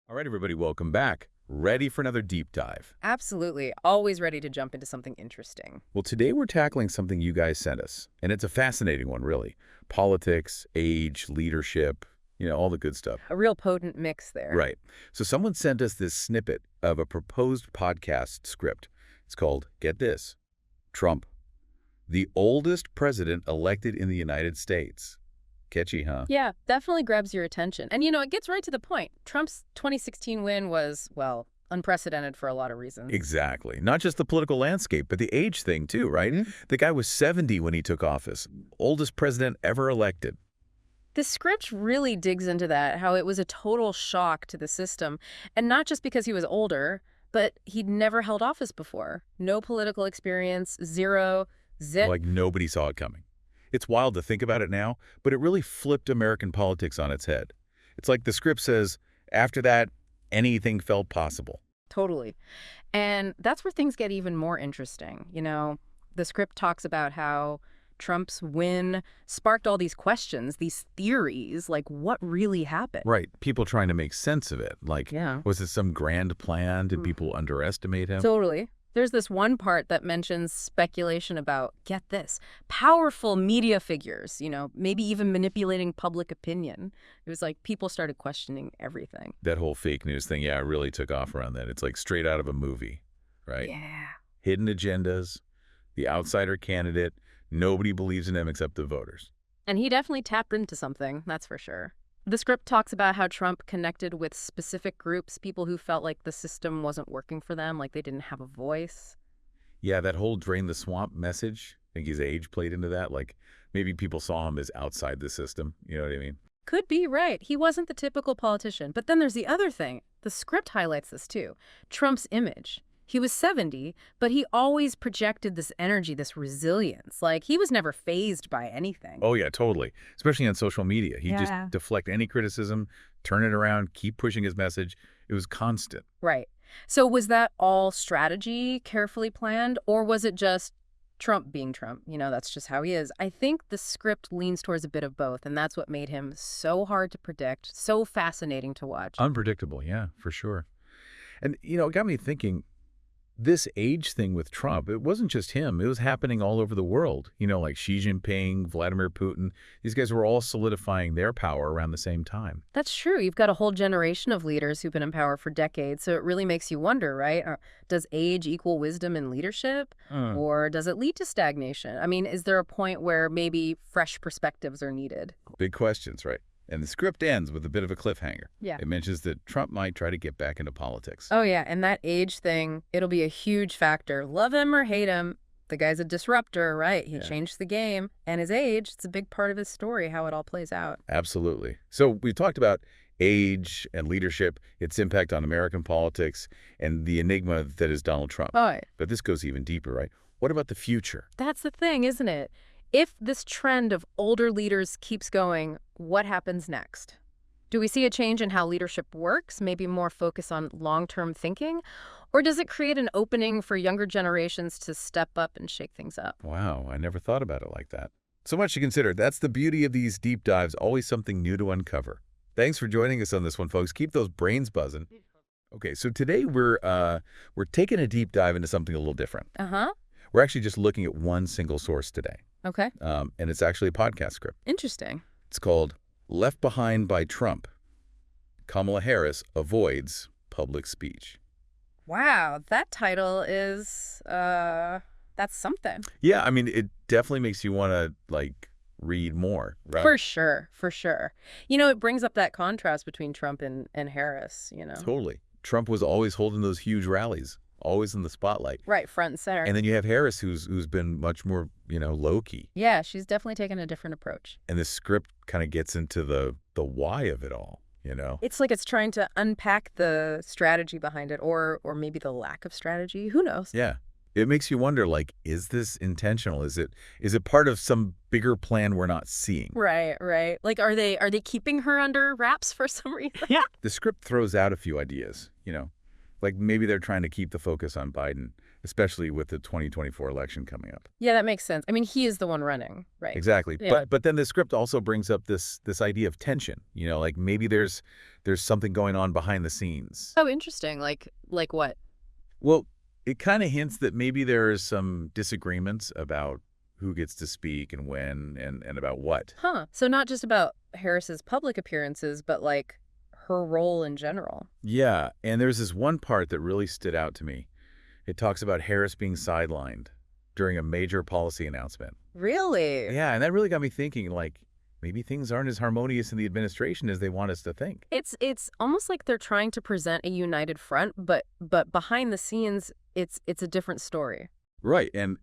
All right, everybody, welcome back. Ready for another deep dive? Absolutely. Always ready to jump into something interesting. Well, today we're tackling something you guys sent us, and it's a fascinating one, really. Politics, age, leadership, all the good stuff. A real potent mix there. Right. So someone sent us this snippet of a proposed podcast script. It's called, get this, Trump, the oldest president elected in the United States. Catchy, huh? Yeah, definitely grabs your attention. And it gets right to the point. Trump's 2016 win was, well, unprecedented for a lot of reasons. Exactly. Not just the political landscape, but the age thing, too, right? The guy was 70 when he took office. Oldest president ever elected. The script really digs into that, how it was a total shock to the system. And not just because he was older, but he'd never held office before. No political experience, zero, zip. Like nobody saw it coming. It's wild to think about it now, but it really flipped American politics on its head. It's like the script says, after that, anything felt possible. Totally. And that's where things get even more interesting. The script talks about how Trump's win sparked all these questions, these theories, like what really happened. Right. People trying to make sense of it. Like, Yeah. was it some grand plan? Did people underestimate him? Totally. There's this one part that mentions speculation about, get this, powerful media figures, maybe even manipulating public opinion. It was like people started questioning everything. That whole fake news thing, yeah, really took off around that. It's like straight out of a movie, right? Yeah. Hidden agendas, the outsider candidate, nobody believes in him except the voters. And he definitely tapped into something, that's for sure. The script talks about how Trump connected with specific groups, people who felt like the system wasn't working for them, like they didn't have a voice. Yeah, that whole drain the swamp message, I think his age played into that. Like maybe people saw him as outside the system. You know what I mean? Could be right. He wasn't the typical politician. But then there's the other thing. The script highlights this too. Trump's image. He was 70, but he always projected this energy, this resilience. Like, he was never fazed by anything. Oh, yeah, totally. Especially on social media. He Yeah. just deflect any criticism, turn it around, keep pushing his message. It was constant. Right. So was that all strategy, carefully planned, or was it just Trump being Trump? That's just how he is. I think the script leans towards a bit of both, and that's what made him so hard to predict, so fascinating to watch. Unpredictable, yeah, for sure. And, it got me thinking, this age thing with Trump, it wasn't just him. It was happening all over the world. Like Xi Jinping, Vladimir Putin. These guys were all solidifying their power around the same time. That's true. You've got a whole generation of leaders who've been in power for decades, so it really makes you wonder, right? Does age equal wisdom and leadership, or does it lead to stagnation? I mean, is there a point where maybe fresh perspectives are needed? Big questions, right? And the script ends with a bit of a cliffhanger. Yeah. It mentions that Trump might try to get back into politics. Oh, yeah, and that age thing, it'll be a huge factor. Love him or hate him, the guy's a disruptor, right? He changed the game. And his age, it's a big part of his story, how it all plays out. Absolutely. So we talked about age and leadership, its impact on American politics, and the enigma that is Donald Trump. Oh, yeah. But this goes even deeper, right? What about the future? That's the thing, isn't it? If this trend of older leaders keeps going, what happens next? Do we see a change in how leadership works, maybe more focus on long-term thinking? Or does it create an opening for younger generations to step up and shake things up? Wow, I never thought about it like that. So much to consider. That's the beauty of these deep dives, always something new to uncover. Thanks for joining us on this one, folks. Keep those brains buzzing. Okay, so today we're taking a deep dive into something a little different. Uh-huh. We're actually just looking at one single source today. Okay. And it's actually a podcast script. Interesting. It's called Left Behind by Trump. Kamala Harris avoids public speech. Wow, that title is, that's something. Yeah, I mean, it definitely makes you want to, read more, right? For sure, for sure. It brings up that contrast between Trump and Harris, Totally. Trump was always holding those huge rallies, always in the spotlight. Right, front and center. And then you have Harris, who's been much more, low-key. Yeah, she's definitely taken a different approach. And the script kind of gets into the why of it all, It's like it's trying to unpack the strategy behind it, or maybe the lack of strategy. Who knows? Yeah. It makes you wonder, is this intentional? Is it part of some bigger plan we're not seeing? Right, right. Like, are they keeping her under wraps for some reason? The script throws out a few ideas, like maybe they're trying to keep the focus on Biden, especially with the 2024 election coming up. Yeah, that makes sense. I mean, he is the one running, right? Exactly. Yeah. But then the script also brings up this idea of tension, like maybe there's something going on behind the scenes. Oh, interesting. Like what? Well, it kind of hints that maybe there's some disagreements about who gets to speak and when and about what. Huh. So not just about Harris's public appearances, but like her role in general. Yeah, and there's this one part that really stood out to me. It talks about Harris being sidelined during a major policy announcement. Really? Yeah, and that really got me thinking, like, maybe things aren't as harmonious in the administration as they want us to think. It's almost like they're trying to present a united front, but behind the scenes, it's a different story. Right, and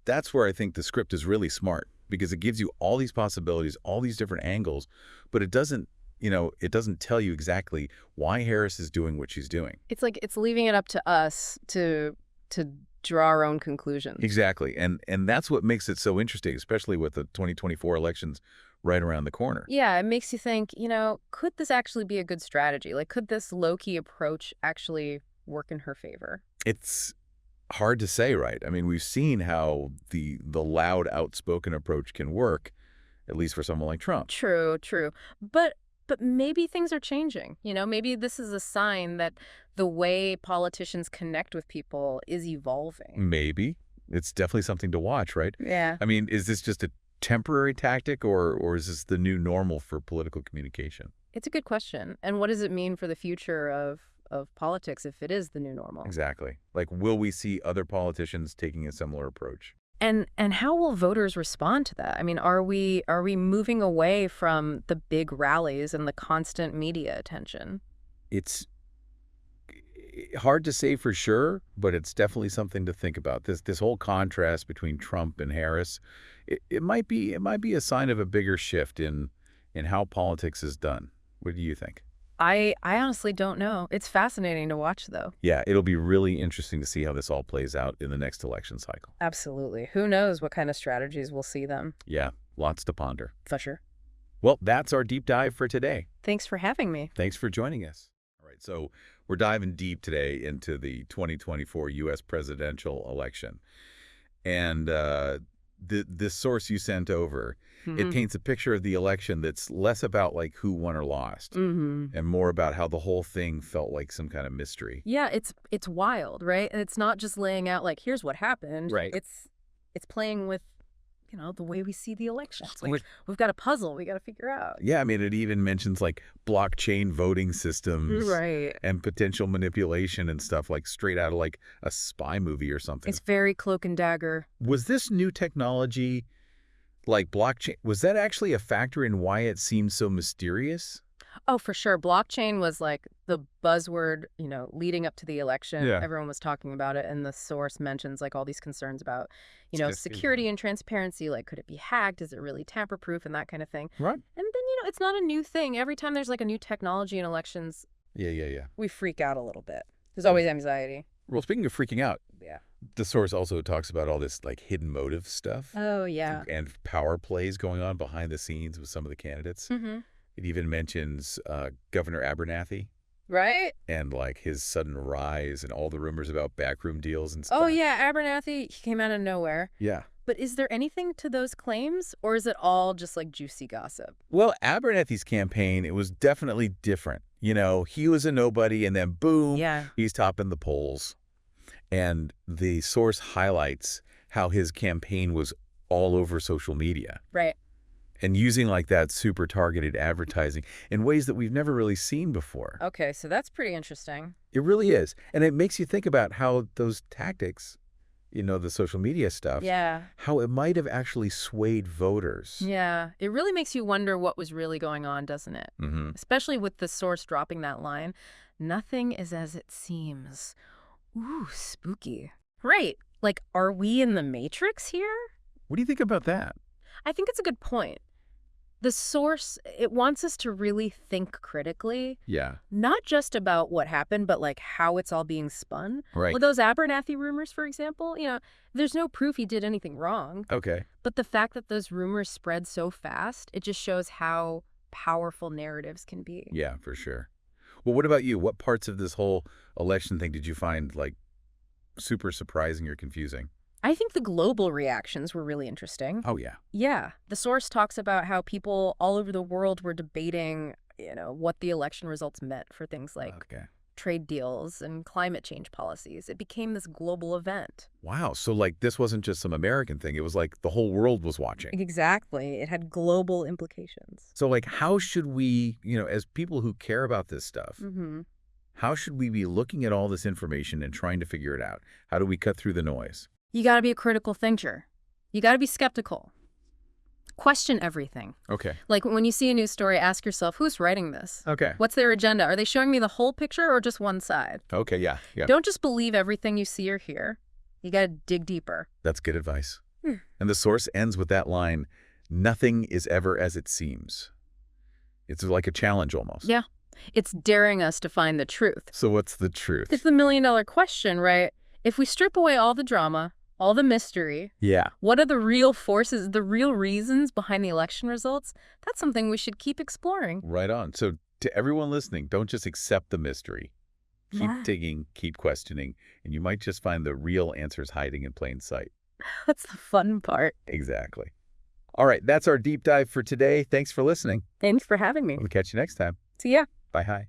that's where I think the script is really smart, because it gives you all these possibilities, all these different angles, but it doesn't tell you exactly why Harris is doing what she's doing. It's like it's leaving it up to us to draw our own conclusions. Exactly, and that's what makes it so interesting, especially with the 2024 elections right around the corner. Yeah, it makes you think, could this actually be a good strategy? Like, could this low-key approach actually work in her favor? It's hard to say, right? I mean, we've seen how the loud, outspoken approach can work, at least for someone like Trump. True, true. But maybe things are changing. Maybe this is a sign that the way politicians connect with people is evolving. Maybe. It's definitely something to watch, right? Yeah. I mean, is this just a temporary tactic, or is this the new normal for political communication? It's a good question. And what does it mean for the future of politics if it is the new normal? Exactly. Like, will we see other politicians taking a similar approach? And how will voters respond to that? I mean, are we moving away from the big rallies and the constant media attention? It's hard to say for sure, but it's definitely something to think about. This whole contrast between Trump and Harris, it might be a sign of a bigger shift in how politics is done. What do you think? I honestly don't know. It's fascinating to watch, though. Yeah, it'll be really interesting to see how this all plays out in the next election cycle. Absolutely. Who knows what kind of strategies we'll see them. Yeah, lots to ponder. For sure. Well, that's our deep dive for today. Thanks for having me. Thanks for joining us. All right, so we're diving deep today into the 2024 U.S. presidential election. And this source you sent over, it paints a picture of the election that's less about like who won or lost and more about how the whole thing felt like some kind of mystery. Yeah, it's wild, right? And it's not just laying out like, here's what happened. Right. It's playing with, the way we see the election. It's like, we've got a puzzle we got to figure out. Yeah, I mean, it even mentions like blockchain voting systems Right. and potential manipulation and stuff like straight out of like a spy movie or something. It's very cloak and dagger. Was this new technology, like blockchain, was that actually a factor in why it seemed so mysterious? Oh, for sure. Blockchain was like the buzzword, leading up to the election. Yeah. Everyone was talking about it. And the source mentions like all these concerns about, Testing. security and transparency. Like, could it be hacked? Is it really tamper-proof and that kind of thing? Right. And then, it's not a new thing. Every time there's like a new technology in elections, Yeah. we freak out a little bit. There's always anxiety. Well, speaking of freaking out, Yeah. the source also talks about all this like hidden motive stuff Oh, yeah. and power plays going on behind the scenes with some of the candidates. Mm-hmm. It even mentions Governor Abernathy Right? and like his sudden rise and all the rumors about backroom deals and stuff. Oh, yeah. Abernathy, he came out of nowhere. Yeah. But is there anything to those claims, or is it all just like juicy gossip? Well, Abernathy's campaign, it was definitely different. He was a nobody and then boom, Yeah. he's topping the polls. And the source highlights how his campaign was all over social media Right. and using like that super targeted advertising in ways that we've never really seen before. Okay, so that's pretty interesting. It really is. And it makes you think about how those tactics, the social media stuff, Yeah. how it might have actually swayed voters. Yeah. It really makes you wonder what was really going on, doesn't it? Mm-hmm. Especially with the source dropping that line. Nothing is as it seems. Ooh, spooky. Right. Like, are we in the Matrix here? What do you think about that? I think it's a good point. The source, it wants us to really think critically, Yeah. not just about what happened, but like how it's all being spun. Right. With those Abernathy rumors, for example, there's no proof he did anything wrong. Okay. But the fact that those rumors spread so fast, it just shows how powerful narratives can be. Yeah, for sure. Well, what about you? What parts of this whole election thing did you find like super surprising or confusing? I think the global reactions were really interesting. Oh, yeah. Yeah, the source talks about how people all over the world were debating, what the election results meant for things like Okay. trade deals and climate change policies. It became this global event. Wow. So, like, this wasn't just some American thing. It was like the whole world was watching. Exactly. It had global implications. So, like, how should we, as people who care about this stuff, Mm-hmm. how should we be looking at all this information and trying to figure it out? How do we cut through the noise? You got to be a critical thinker. You got to be skeptical. Question everything. Okay. Like when you see a news story, ask yourself, who's writing this? Okay. What's their agenda? Are they showing me the whole picture or just one side? Okay. Yeah. Yeah. Don't just believe everything you see or hear. You got to dig deeper. That's good advice. And the source ends with that line, nothing is ever as it seems. It's like a challenge almost. Yeah. It's daring us to find the truth. So what's the truth? It's the million-dollar question, right? If we strip away all the drama, all the mystery, Yeah. what are the real forces, the real reasons behind the election results? That's something we should keep exploring. Right on. So to everyone listening, don't just accept the mystery. Keep Yeah. digging, keep questioning, and you might just find the real answers hiding in plain sight. That's the fun part. Exactly. All right, that's our deep dive for today. Thanks for listening. Thanks for having me. We'll catch you next time. See ya. Bye-hi.